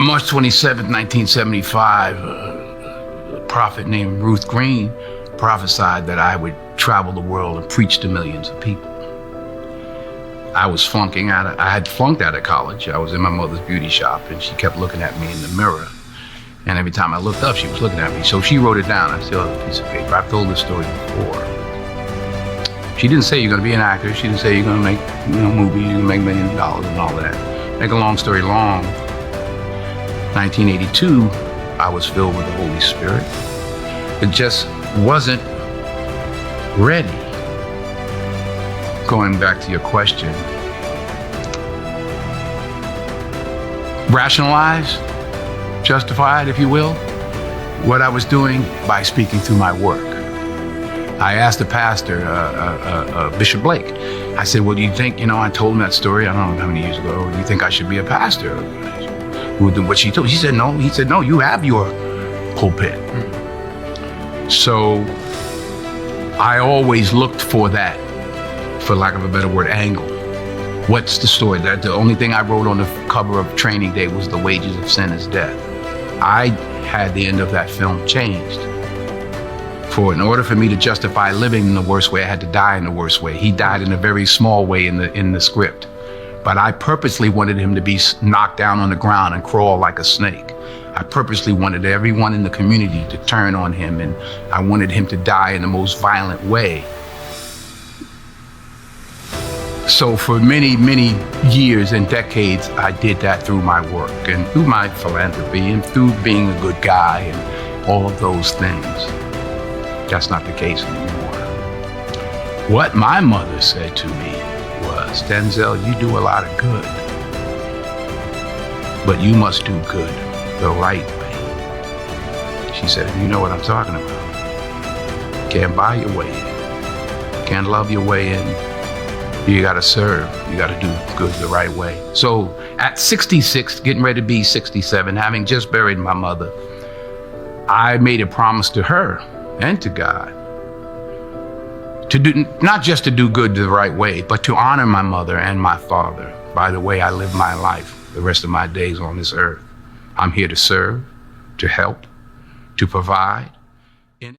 March 27th, 1975, a prophet named Ruth Green prophesied that I would travel the world and preach to millions of people. I had flunked out of college. I was in my mother's beauty shop and she kept looking at me in the mirror. And every time I looked up, she was looking at me. So she wrote it down. I still have a piece of paper. I've told this story before. She didn't say you're going to be an actor. She didn't say you're going to make movies, you're going to make millions of dollars and all of that. Make a long story long, 1982, I was filled with the Holy Spirit. It just wasn't ready. Going back to your question, rationalize, justified, if you will, what I was doing by speaking through my work. I asked the pastor, Bishop Blake, I said, well, do you think, I told him that story, I don't know how many years ago, do you think I should be a pastor? What she told me, he said, no, you have your pulpit. So I always looked for that, for lack of a better word, angle. What's the story? That the only thing I wrote on the cover of Training Day was the wages of sin is death. I had the end of that film changed. In order for me to justify living in the worst way, I had to die in the worst way. He died in a very small way in the script. But I purposely wanted him to be knocked down on the ground and crawl like a snake. I purposely wanted everyone in the community to turn on him, and I wanted him to die in the most violent way. So for many, many years and decades, I did that through my work and through my philanthropy and through being a good guy and all of those things. That's not the case anymore. What my mother said to me was, Denzel, you do a lot of good, but you must do good the right way. She said, you know what I'm talking about. Can't buy your way in. Can't love your way in. You gotta serve. You gotta do good the right way. So at 66, getting ready to be 67, having just buried my mother, I made a promise to her and to God to do, not just to do good the right way, but to honor my mother and my father by the way I live my life the rest of my days on this earth. I'm here to serve, to help, to provide,